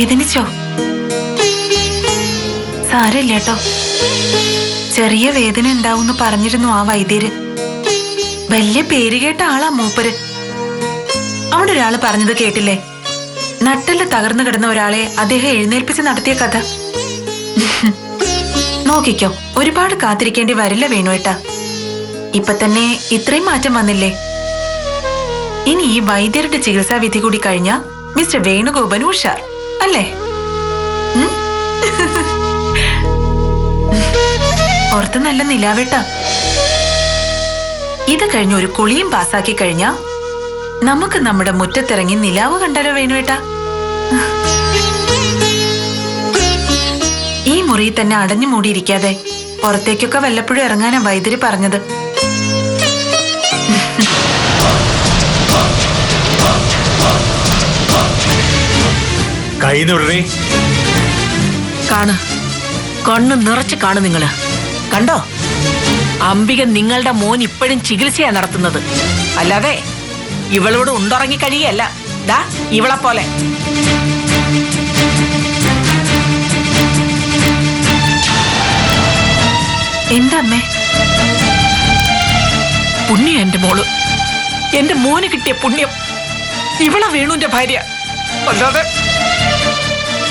വേദനിച്ചോ? സാരമില്ല കേട്ടോ, ചെറിയ വേദന ഉണ്ടാവും പറഞ്ഞിരുന്നു ആ വൈദ്യര്. വലിയ പേര് കേട്ട ആളാ മൂപ്പര്. അവിടെ ഒരാള് പറഞ്ഞത് കേട്ടില്ലേ, നട്ടെല്ല് തകർന്നു കിടന്ന ഒരാളെ അദ്ദേഹം എഴുന്നേൽപ്പിച്ച് നടത്തിയ കഥ. നോക്കിക്കോ, ഒരുപാട് കാത്തിരിക്കേണ്ടി വരില്ല വേണുവേട്ടാ. ഇപ്പൊ തന്നെ ഇത്രയും മാറ്റം വന്നില്ലേ. ഇനി ഈ വൈദ്യരുടെ ചികിത്സാ വിധി കൂടി കഴിഞ്ഞാ മിസ്റ്റർ വേണുഗോപൻ ഉഷാർ അല്ലേ? പുറത്ത് നല്ല നിലാവേട്ട. ഇത് കഴിഞ്ഞ് ഒരു കുളിയും പാസാക്കി കഴിഞ്ഞാ നമുക്ക് നമ്മുടെ മുറ്റത്തിറങ്ങി നിലാവ് കണ്ടാലോ വേണുവേട്ടാ? ഈ മുറിയിൽ തന്നെ അടഞ്ഞു മൂടിയിരിക്കാതെ പുറത്തേക്കൊക്കെ വല്ലപ്പോഴും ഇറങ്ങാനാ വൈദ്യര് പറഞ്ഞത്. കാണ്, കണ്ണു നിറച്ച് കാണു. നിങ്ങള് കണ്ടോ, അംബിക നിങ്ങളുടെ മോൻ ഇപ്പോഴും ചികിത്സയാ നടത്തുന്നത്. അല്ലാതെ ഇവളോട് ഉണ്ടുറങ്ങി കഴിയല്ല. ദാ ഇവളെ പോലെ. എന്താ അമ്മേ? പുണ്യം എന്റെ മോള്, എന്റെ മോന് കിട്ടിയ പുണ്യം. ഇവളെ വേണുവിന്റെ ഭാര്യ. അല്ലാതെ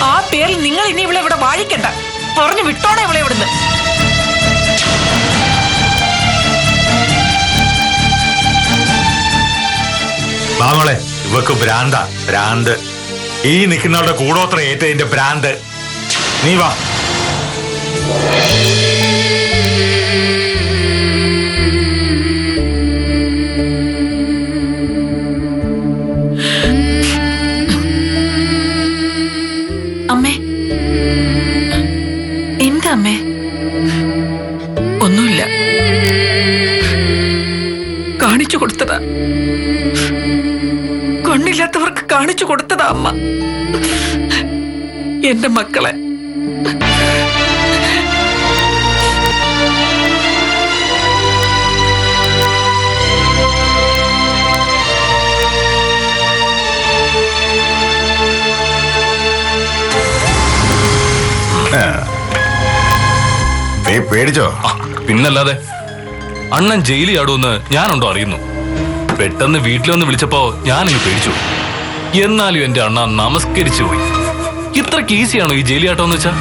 ആ പേരിൽ നിങ്ങൾ ഇനി ഇവളെ ഇവിടെ വാഴിക്കണ്ട. പറഞ്ഞു വിട്ടോടെ ഇവളെ ഇവിടുന്ന്. മാമോളെ, ഇവക്ക് ഭ്രാന്ത്. ഈ നിൽക്കുന്നവരുടെ കൂടോത്ര ഏറ്റതിന്റെ ഭ്രാന്ത്. നീ വാ. അമ്മേ, എന്താ അമ്മേ? ഒന്നുമില്ല, കാണിച്ചു കൊടുത്തതാ. കണ്ണില്ലാത്തവർക്ക് കാണിച്ചു കൊടുത്തതാ അമ്മ എന്റെ മക്കളെ. പേടിച്ചോ? പിന്നല്ലാതെ. അണ്ണൻ ജയിലിൽ ആടുമെന്ന് ഞാനുണ്ടോ അറിയുന്നു. പെട്ടെന്ന് വീട്ടിൽ വന്ന് വിളിച്ചപ്പോ ഞാനങ്ങ് പേടിച്ചു. എന്നാലും എന്റെ അണ്ണ നമസ്കരിച്ചു പോയി. ഇത്രക്ക് ഈസിയാണോ ഈ ജയിലിയാട്ടം എന്ന് വെച്ചാ?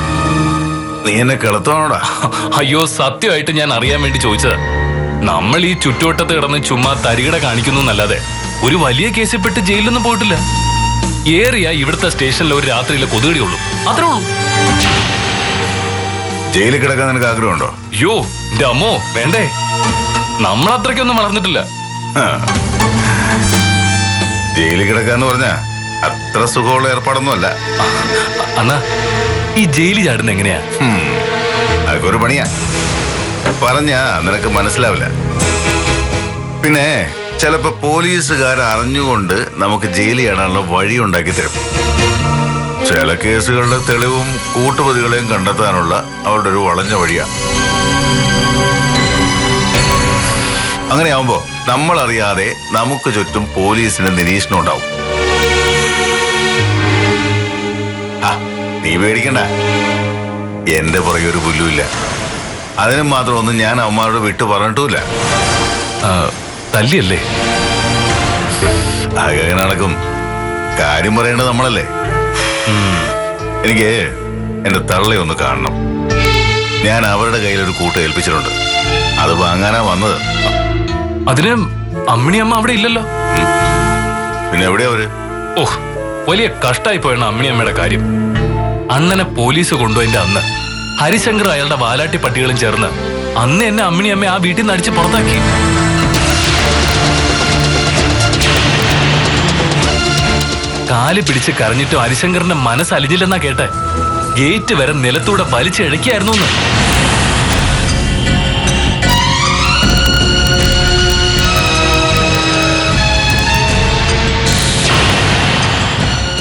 നീ എന്നെ കിളത്തോടാ? അയ്യോ, സത്യമായിട്ട് ഞാൻ അറിയാൻ വേണ്ടി ചോദിച്ചതാ. നമ്മൾ ഈ ചുറ്റുവട്ടത്ത് കിടന്ന് ചുമ്മാ തരികിട കാണിക്കുന്നു എന്നല്ലാതെ ഒരു വലിയ കേസിൽപ്പെട്ട് ജയിലൊന്നും പോയിട്ടില്ല. ഏറിയ ഇവിടുത്തെ സ്റ്റേഷനിൽ ഒരു രാത്രിയിലെ കൊതുകടി ഉള്ളൂ, അത്രേ ഉള്ളൂ. ജയിലിൽ കിടക്കാൻ നിനക്ക് ആഗ്രഹമുണ്ടോ? അയ്യോ എന്റെ അമ്മോ, വേണ്ടേ. നമ്മളത്രയ്ക്കൊന്നും വളർന്നിട്ടില്ല. ജയിലിൽ കിടക്കാന്ന് പറഞ്ഞാ അത്ര സുഖമുള്ള ഏർപ്പാടൊന്നും അല്ല. അണ്ണാ, ഈ ജയിലിൽ ചാടുന്ന എങ്ങനെയാ? അതൊക്കെ ഒരു പണിയാ. പറഞ്ഞാ നിനക്ക് മനസ്സിലാവില്ല. പിന്നെ ചിലപ്പോ പോലീസുകാർ അറിഞ്ഞുകൊണ്ട് നമുക്ക് ജയിലിൽ ചാടാനുള്ള വഴി ഉണ്ടാക്കി തരും. ചില കേസുകളുടെ തെളിവും കൂട്ടുപ്രതികളെയും കണ്ടെത്താനുള്ള അവരുടെ ഒരു വളഞ്ഞ വഴിയാ. അങ്ങനെയാവുമ്പോ നമ്മളറിയാതെ നമുക്ക് ചുറ്റും പോലീസിന്റെ നിരീക്ഷണം ഉണ്ടാവും. നീ പേടിക്കണ്ട, എന്റെ പുറകെ ഒരു പുല്ലുമില്ല. അതിനും മാത്രം ഒന്നും ഞാൻ അമ്മമാരോട് വിട്ടു പറഞ്ഞിട്ടുമില്ല. തല്ലിയല്ലേ? അങ്ങനെ നടക്കും. കാര്യം പറയേണ്ടത് നമ്മളല്ലേ. എനിക്ക് എന്റെ തള്ളയെ ഒന്ന് കാണണം. ഞാൻ അവരുടെ കയ്യിലൊരു കൂട്ട് ഏൽപ്പിച്ചിട്ടുണ്ട്. അത് വാങ്ങാനാ വന്നത്. അതിന് അമ്മിണിയമ്മ അവിടെ ഇല്ലല്ലോ. പിന്നെ എവിടെയാ അവര്? ഓഹ്, വലിയ കഷ്ടായി പോയാണ് അമ്മിണിയമ്മയുടെ കാര്യം. അണ്ണനെ പോലീസ് കൊണ്ടുപോയതിന്റെ അന്ന് ഹരിശങ്കർ അയാളുടെ വാലാട്ടി പട്ടികളും ചേർന്ന് അന്ന് എന്നെ അമ്മിണിയമ്മ ആ വീട്ടിൽ നിന്ന് അടിച്ച് പുറത്താക്കി. കാല് പിടിച്ച് കരഞ്ഞിട്ടും ഹരിശങ്കറിന്റെ മനസ്സലിഞ്ഞില്ലെന്നാ കേട്ടെ. ഗേറ്റ് വരെ നിലത്തൂടെ വലിച്ചിഴക്കായിരുന്നു.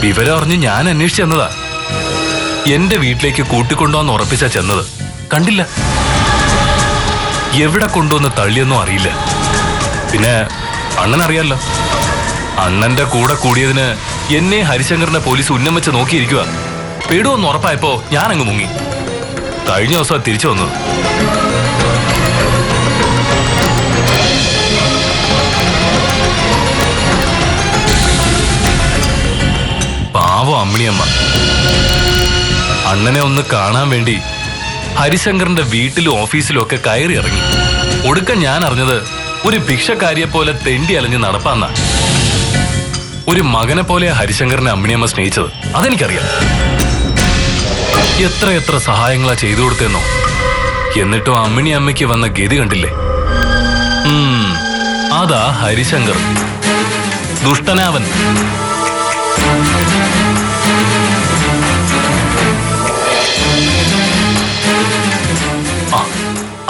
വിവരം അറിഞ്ഞ് ഞാൻ അന്വേഷിച്ചു ചെന്നതാ. എന്റെ വീട്ടിലേക്ക് കൂട്ടിക്കൊണ്ടുവന്ന് ഉറപ്പിച്ചാ ചെന്നത്. കണ്ടില്ല, എവിടെ കൊണ്ടുവന്ന് തള്ളിയൊന്നും അറിയില്ല. പിന്നെ അണ്ണനറിയാലോ, അണ്ണന്റെ കൂടെ കൂടിയതിന് എന്നെ ഹരിശങ്കറിന്റെ പോലീസ് ഉന്നം വെച്ച് നോക്കിയിരിക്കുക. പെടുവെന്ന് ഉറപ്പായപ്പോ ഞാൻ അങ്ങ് മുങ്ങി. കഴിഞ്ഞ ദിവസം തിരിച്ചു വന്നത്. പാവം അമ്മിണിയമ്മ. അണ്ണനെ ഒന്ന് കാണാൻ വേണ്ടി ഹരിശങ്കറിന്റെ വീട്ടിലും ഓഫീസിലും ഒക്കെ കയറി ഇറങ്ങി. ഒടുക്കം ഞാൻ അറിഞ്ഞത് ഒരു ഭിക്ഷക്കാരിയെ പോലെ തെണ്ടി അലഞ്ഞ് നടപ്പാന്ന. ഒരു മകനെ പോലെ ഹരിശങ്കറിനെ അമ്മിണിയമ്മ സ്നേഹിച്ചത് അതെനിക്കറിയാം. എത്ര സഹായങ്ങളാ ചെയ്തു കൊടുത്തെന്നോ. എന്നിട്ടും അമ്മിണിയമ്മയ്ക്ക് വന്ന ഗതി കണ്ടില്ലേ? അതാ ഹരിശങ്കർ. ദുഷ്ടനാവൻ.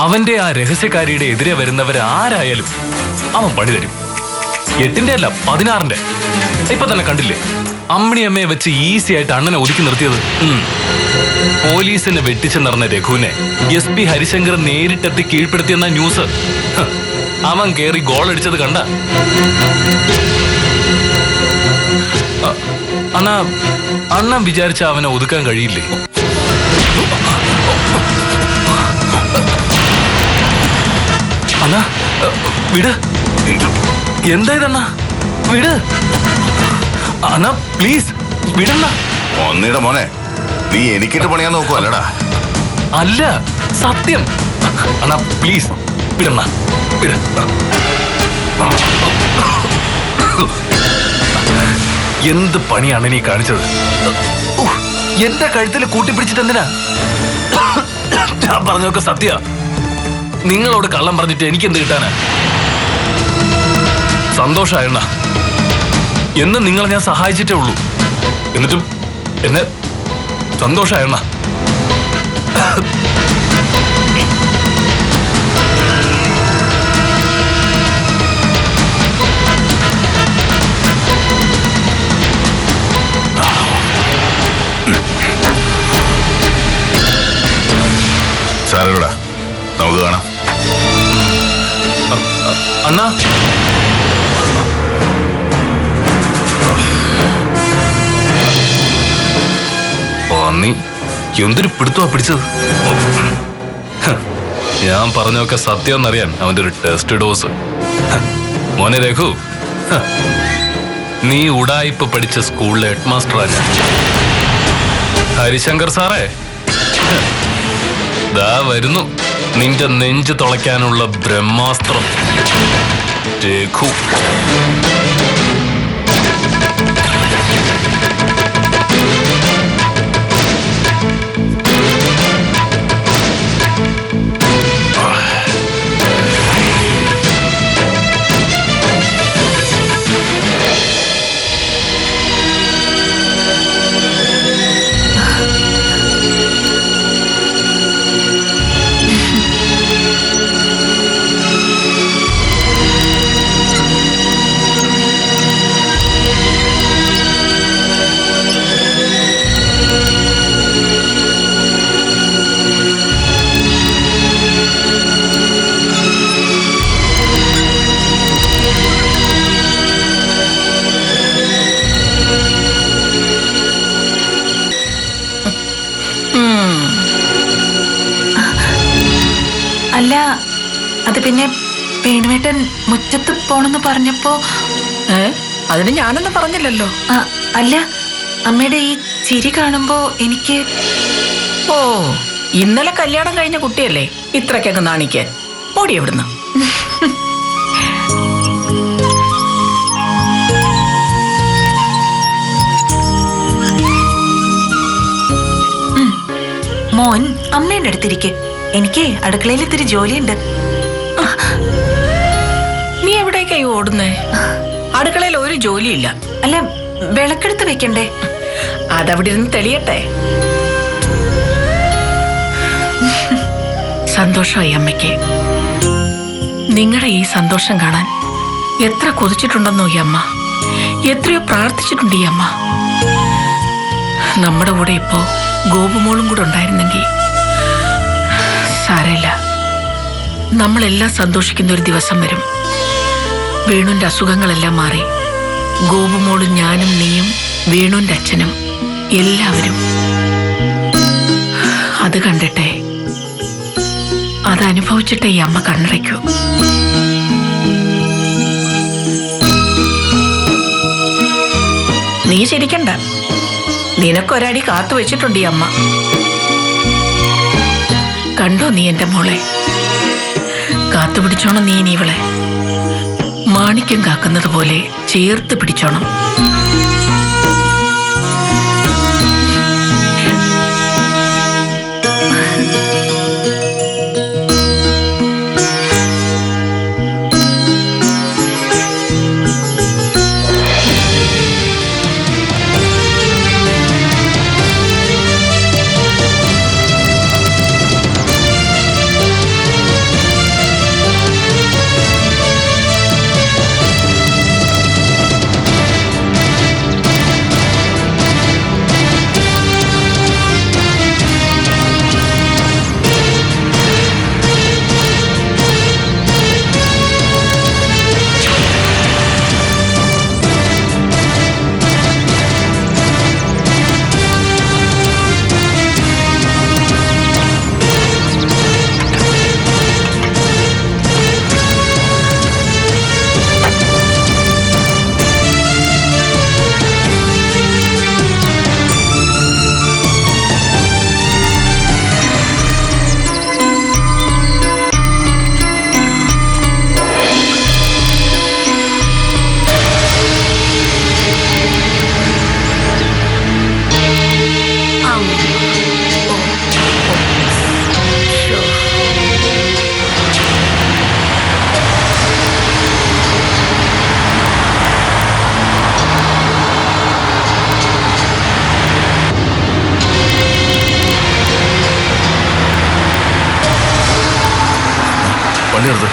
അവന്റെ ആ രഹസ്യക്കാരിയുടെ എതിരെ വരുന്നവരാരായാലും അവൻ പണി തരും. 8ന്റെ അല്ല 16ന്റെ. ഇപ്പൊ തന്നെ കണ്ടില്ലേ അമ്മിണിയമ്മയെ വെച്ച് ഈസി ആയിട്ട് അണ്ണനെ ഒതുക്കി നിർത്തിയത്. പോലീസിനെ വെട്ടിച്ചു നടന്ന രഘുവിനെ SP ഹരിശങ്കർ നേരിട്ടെത്തി കീഴ്പ്പെടുത്തിയെന്ന ന്യൂസ്. അവൻ കേറി ഗോൾ അടിച്ചത് കണ്ട. അണ്ണൻ വിചാരിച്ച അവനെ ഒതുക്കാൻ കഴിയില്ലേ? അണ്ണാ വിട്. എന്താ ഇതണ്ണാ? വിട് അണ്ണാ, പ്ലീസ് വിടണ്ണ. ഒന്നിടെ മോനെ, നീ എനിക്കിട്ട് പണിയാൻ നോക്കുവല്ലടാ. അല്ല, സത്യം. അണ്ണാ പ്ലീസ് വിടണ്ണ. വിട. എന്ത് പണിയാണ് നീ കാണിച്ചത്? എന്റെ കഴുത്തിൽ കൂട്ടിപ്പിടിച്ചിട്ട് എന്തിനാ? ഞാൻ പറഞ്ഞൊക്കെ സത്യ. നിങ്ങളോട് കള്ളം പറഞ്ഞിട്ട് എനിക്ക് എന്ത് കിട്ടാനാ? സന്തോഷായണ്ണ. എന്ന് നിങ്ങളെ ഞാൻ സഹായിച്ചിട്ടേ ഉള്ളൂ. എന്നിട്ടും എന്നെ സന്തോഷായണ്ണ. സാരടാ, നമുക്ക് കാണാം. അണ്ണാ നീ എന്തൊരു പിടുത്തമാ പിടിച്ചത്? ഞാൻ പറഞ്ഞൊക്കെ സത്യം എന്നറിയാൻ അവന്റെ ഒരു ടെസ്റ്റ് ഡോസ്. മോനെ രഘു, നീ ഉടായിപ്പ് പഠിച്ച സ്കൂളിലെ ഹെഡ് മാസ്റ്ററാ ഞാൻ. ഹരിശങ്കർ സാറേ, ദാ വരുന്നു നിന്റെ നെഞ്ചു തുളയ്ക്കാനുള്ള ബ്രഹ്മാസ്ത്രം രഘു. അല്ല, അത് പിന്നെ വേണുവേട്ടൻ മുറ്റത്ത് പോണെന്ന് പറഞ്ഞപ്പോ. അതിന് ഞാനൊന്നും പറഞ്ഞില്ലല്ലോ. അല്ല, അമ്മയുടെ ഈ ചിരി കാണുമ്പോ എനിക്ക്. ഓ, ഇന്നലെ കല്യാണം കഴിഞ്ഞ കുട്ടിയല്ലേ ഇത്രക്കൊക്കെ നാണിക്കാൻ? ഓടി എവിടുന്ന്? മോൻ അമ്മയുടെ അടുത്തിരിക്കെ. എനിക്ക് അടുക്കളയിൽ ഇത്തിരി ജോലിയുണ്ട്. നീ എവിടേക്കായി ഓടുന്നേ? അടുക്കളയിൽ ഒരു ജോലിയില്ല. അല്ല, വിളക്കെടുത്ത് വെക്കണ്ടേ? അതവിടെ ഇരുന്ന് തെളിയട്ടെ. സന്തോഷമായി അമ്മയ്ക്ക്. നിങ്ങളുടെ ഈ സന്തോഷം കാണാൻ എത്ര കൊതിച്ചിട്ടുണ്ടെന്നോ ഈ അമ്മ. എത്രയോ പ്രാർത്ഥിച്ചിട്ടുണ്ട് ഈ അമ്മ. നമ്മുടെ കൂടെ ഇപ്പോ ഗോപുമോളും കൂടെ ഉണ്ടായിരുന്നെങ്കിൽ. സാരമില്ല, നമ്മളെല്ലാം സന്തോഷിക്കുന്ന ഒരു ദിവസം വരും. വേണുവിന്റെ അസുഖങ്ങളെല്ലാം മാറി ഗോപുമോളും ഞാനും നീയും വേണുവിന്റെ അച്ഛനും എല്ലാവരും അത് കണ്ടിട്ടെ, അതനുഭവിച്ചിട്ടേ ഈ അമ്മ കണ്ണടയ്ക്കൂ. നീ ചിരിക്കണ്ട, നിനക്കൊരടി കാത്തു വെച്ചിട്ടുണ്ട് ഈ അമ്മ. കണ്ടോ നീ എന്റെ മോളെ? കാത്തു പിടിച്ചോണം നീ ഇനി ഇവളെ. മാണിക്യം കാക്കുന്നത് പോലെ ചേർത്ത് പിടിച്ചോണം. വണ്ടി എടുത്ത്.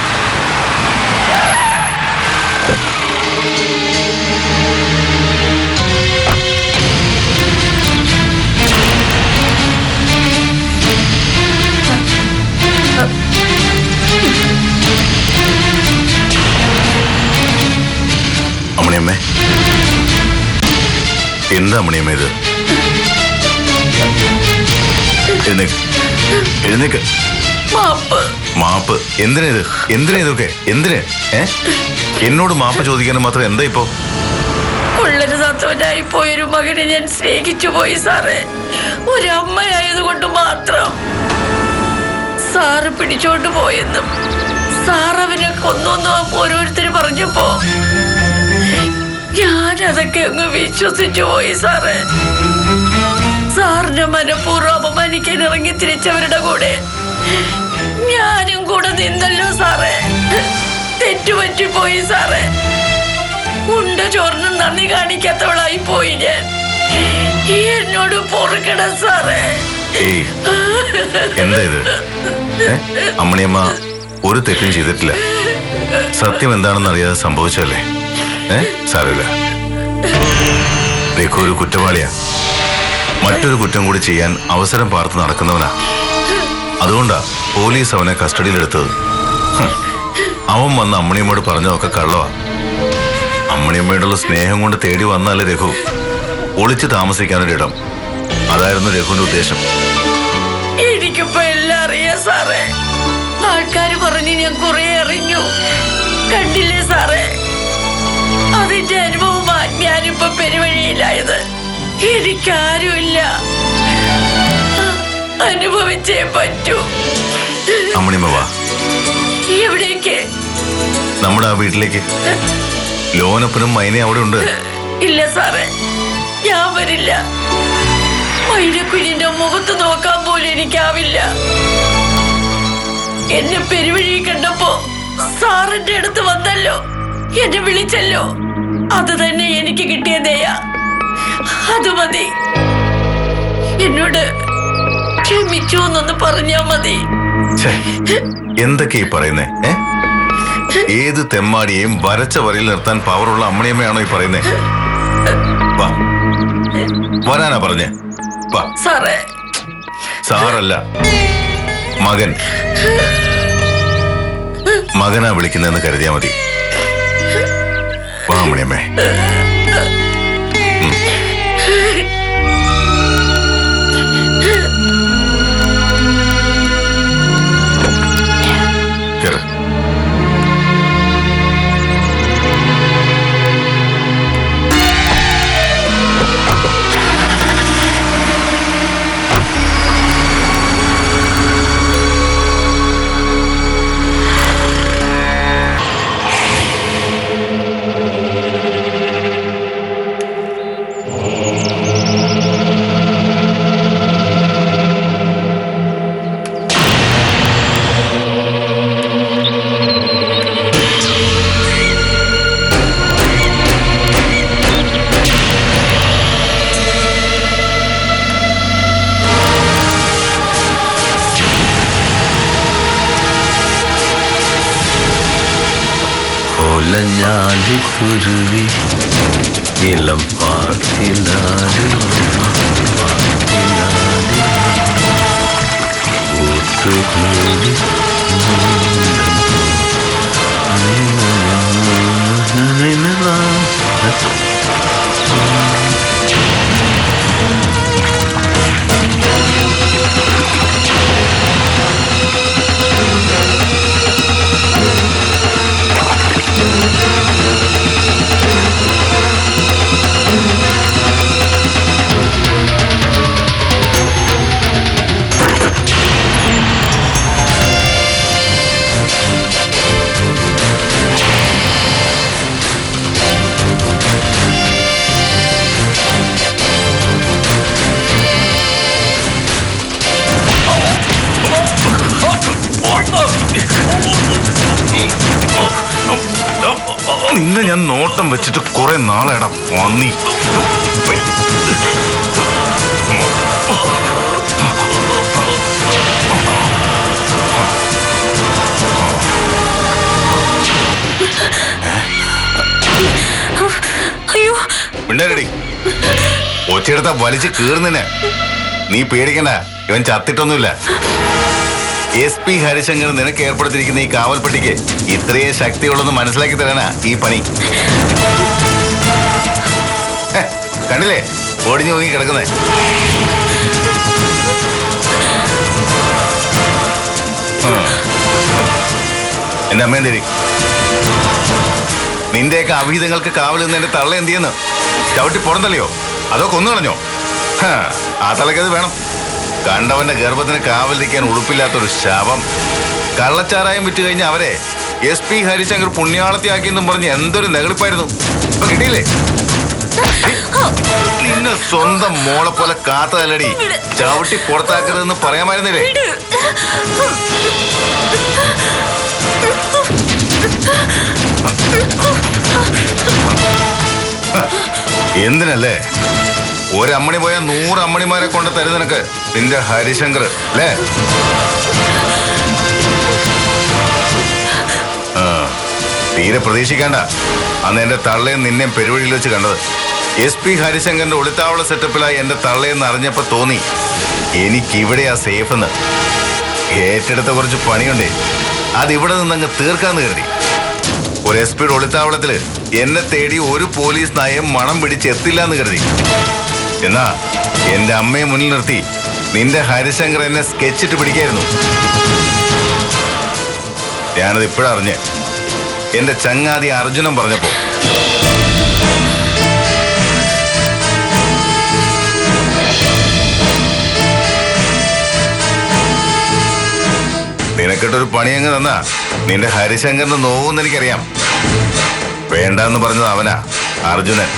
അമ്മണിയമ്മേ, എന്താ അമ്മണിയമ്മ ഇത്? എഴുന്നേക്ക്, എഴുന്നേക്ക്. മാപ്പ്? എന്തിനാ ഇത്? എന്തിനാ ഇതൊക്കെ? എന്തിന്? എന്നോട് മാപ്പ് ചോദിക്കാനും മാത്രം എന്താ ഇപ്പോ? ഉള്ളൊരു സത്വനായി പോയൊരു മകനെ ഞാൻ സ്നേഹിച്ചു പോയി സാറേ. ഒരമ്മയായതുകൊണ്ട് മാത്രം. സാറ് പിടിച്ചോണ്ട് പോയെന്നും സാറവനെ കൊന്നൊന്നും ഓരോരുത്തര് പറഞ്ഞപ്പോ ഞാനതൊക്കെ അങ്ങ് വിശ്വസിച്ചു പോയി സാറേ. സാറിന്റെ മനഃപൂർവ്വം അപമാനിക്കാൻ ഇറങ്ങി തിരിച്ചവരുടെ കൂടെ ഞാനും കൂടെ നിന്നല്ലോ സാറേ. തെറ്റുപറ്റിപ്പോയി സാറേ. ഉണ്ട ചോറിനും നന്ദി കാണിക്കാത്തവളായി പോയി ഞാൻ. എന്നോട് പൊറുക്കണം സാറേ. എന്താ ഇത്? അമ്മണിയമ്മ ഒരു തെറ്റും ചെയ്തിട്ടില്ല. സത്യം എന്താണെന്ന് അറിയാതെ സംഭവിച്ചല്ലേ? സാരമില്ല. രഘു ഒരു കുറ്റവാളിയാ. മറ്റൊരു കുറ്റം കൂടി ചെയ്യാൻ അവസരം പാർത്ത് നടക്കുന്നവനാ. അതുകൊണ്ടാ പോലീസ് അവനെ കസ്റ്റഡിയിലെടുത്തത്. അവൻ വന്ന് അമ്മണിയമ്മയോട് പറഞ്ഞതൊക്കെ കള്ളവാ. അമ്മണിയമ്മയോടുള്ള സ്നേഹം കൊണ്ട് തേടി വന്നല്ലേ രഘു. ഒളിച്ച് താമസിക്കാനൊരിടം, അതായിരുന്നു രഘുവിന്റെ ഉദ്ദേശം. എനിക്കിപ്പോ എല്ലാം അറിയാം സാറേ. ആൾക്കാര് പറഞ്ഞ് ഞാൻ കുറെ അറിഞ്ഞു. കണ്ടില്ലേ സാറേ, അതിന്റെ അനുഭവമാ ഞാനിപ്പോ പെരുവഴിയിലായത്. എനിക്കാരുമില്ല, അനുഭവിച്ചേ പറ്റൂ. അമ്മണിയമ്മ വാ. എവിടേക്ക്? നമ്മുടെ ആ വീട്ടിലേക്ക്. ലോനപ്പനും മൈനെ അവിടെ ഉണ്ട്. ഇല്ല സാറേ, ഞാൻ വരില്ല. മൈനക്കുഞ്ഞിന്റെ മുഖത്ത് നോക്കാൻ പോലും എനിക്കാവില്ല. എന്നെ പെരുവഴി കണ്ടപ്പോ സാറിന്റെ അടുത്ത് വന്നല്ലോ, എന്നെ വിളിച്ചല്ലോ. അത് തന്നെ എനിക്ക് കിട്ടിയ ദയ. അത് മതി. എന്നോട് ക്ഷമിച്ചു എന്നൊന്ന് പറഞ്ഞാ മതി. എന്തൊക്കെ ഈ പറയുന്നേ? ഏത് തെമ്മാടിയെയും വരച്ച വരയിൽ നിർത്താൻ പവറുള്ള അമ്മണിയമ്മയാണോ ഈ പറയുന്നേ? വാ, വരാനാ പറഞ്ഞേ. വാ. സാറേ, സാറല്ല, മകൻ. മകനാ വിളിക്കുന്നതെന്ന് കരുതിയാ മതി. വാ അമ്മണിയമ്മേ. കുരുവി ഇളം പാട്ടിലാടി കൂട്ടുകൂടി നിന്നെ ഞാൻ നോട്ടം വെച്ചിട്ട് കുറെ നാളെടാ പന്നി. അയ്യോ പിള്ളേരടി ഒച്ചയെടുത്ത വലിച്ച് കീറുന്നതിന് നീ പേടിക്കണ്ട, ഇവൻ ചത്തിട്ടൊന്നുമില്ല. SP ഹരിശങ്കർ നിനക്ക് ഏർപ്പെടുത്തിയിരിക്കുന്ന ഈ കാവൽപ്പെട്ടിക്ക് ഇത്രയേ ശക്തിയുള്ളെന്ന് മനസ്സിലാക്കി തരാനാ ഈ പണി. കണ്ടില്ലേ ഓടിഞ്ഞു നോക്കി കിടക്കുന്നേ. എന്റെ അമ്മ എന്തേരി നിന്റെയൊക്കെ അവിഹിതങ്ങൾക്ക് കാവൽ നിന്ന് എന്റെ തള്ള എന്ത് ചെയ്യുന്നു? ചവിട്ടി പുറന്തല്ലയോ അതോ കൊന്നു കളഞ്ഞോ? ആ തലക്കത് വേണം. കണ്ടവന്റെ ഗർഭത്തിന് കാവലിരിക്കാൻ ഉടുപ്പില്ലാത്തൊരു ശവം. കള്ളച്ചാരായം വിറ്റ് കഴിഞ്ഞ അവരെ SP ഹരിശങ്കർ പുണ്യാളത്തിയാക്കിയെന്നും പറഞ്ഞ് എന്തൊരു നെകളിപ്പായിരുന്നു. ഇപ്പൊ കിട്ടിയില്ലേ? നിന്നെ സ്വന്തം മോളെ പോലെ കാത്തതല്ലടി ചവിട്ടി പുറത്താക്കരുതെന്ന് പറയാമായിരുന്നില്ലേ? എന്തിനല്ലേ ഒരമ്മണി പോയാൽ 100 അമ്മണിമാരെ കൊണ്ട് തരും നിനക്ക് നിന്റെ ഹരിശങ്കർ അല്ലേ? തീരെ പ്രതീക്ഷിക്കണ്ട. അന്ന് എന്റെ തള്ളയും നിന്നെയും പെരുവഴിയിൽ വെച്ച് കണ്ടത്. SP ഹരിശങ്കറിന്റെ ഒളിത്താവള സെറ്റപ്പിലായി എന്റെ തള്ളയെന്ന് അറിഞ്ഞപ്പോ തോന്നി എനിക്കിവിടെയാ സേഫ് എന്ന്. ഏറ്റെടുത്ത കുറച്ച് പണിയുണ്ടേ, അതിവിടെ നിന്നങ്ങ് തീർക്കാന്ന് കരുതി. ഒരു SP ഒളിത്താവളത്തില് എന്നെ തേടി ഒരു പോലീസ് നയം മണം പിടിച്ചെത്തില്ല എന്ന് കരുതി. എന്നാ എന്റെ അമ്മയെ മുന്നിൽ നിർത്തി നിന്റെ ഹരിശങ്കർ എന്നെ സ്കെച്ചിട്ട് പിടിക്കായിരുന്നു. ഞാനത് ഇപ്പോഴറിഞ്ഞ് എന്റെ ചങ്ങാതി അർജുനൻ പറഞ്ഞപ്പോ. നിനക്കിട്ടൊരു പണി അങ്ങ് തന്നാ നിന്റെ ഹരിശങ്കറിന് നോവെന്ന് എനിക്കറിയാം. വേണ്ടെന്ന് പറഞ്ഞത് അവനാ, അർജുനൻ.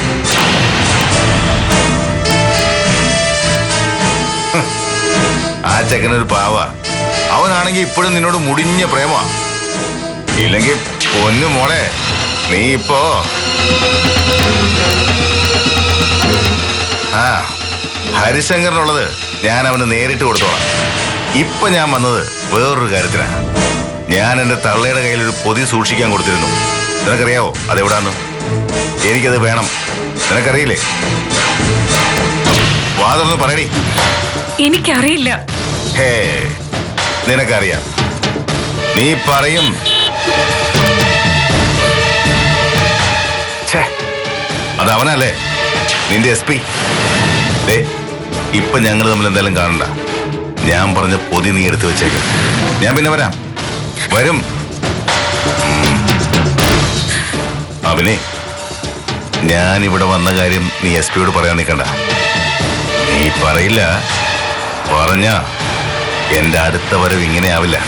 ആ ചെക്കനൊരു പാവ. അവനാണെങ്കിൽ ഇപ്പോഴും നിന്നോട് മുടിഞ്ഞ പ്രേമ. ഇല്ലെങ്കിൽ പൊന്നു മോളെ നീ ഇപ്പോ ഹരിശങ്കറിനുള്ളത് ഞാൻ അവന് നേരിട്ട് കൊടുത്തോളാം. ഇപ്പൊ ഞാൻ വന്നത് വേറൊരു കാര്യത്തിനാണ്. ഞാൻ എന്റെ തള്ളയുടെ കയ്യിൽ ഒരു പൊതി സൂക്ഷിക്കാൻ കൊടുത്തിരുന്നു. നിനക്കറിയാവോ അതെവിടാന്ന്? എനിക്കത് വേണം. നിനക്കറിയില്ലേ? വാതൊന്ന് പറയടി. എനിക്കറിയില്ല. ഹേ നിനക്കറിയാം. നീ പറയും. അതവനല്ലേ നിന്റെ SP? ഇപ്പൊ ഞങ്ങൾ തമ്മിൽ എന്തായാലും കാണണ്ട. ഞാൻ പറഞ്ഞ പൊതി നീ എടുത്ത് വെച്ചേക്ക്. ഞാൻ പിന്നെ വരും. അവനെ ഞാൻ ഇവിടെ വന്ന കാര്യം നീ SP പറയാൻ നിൽക്കണ്ട. നീ പറയില്ല. പറഞ്ഞ എന്റെ അടുത്ത വരവ് ഇങ്ങനെ ആവില്ല.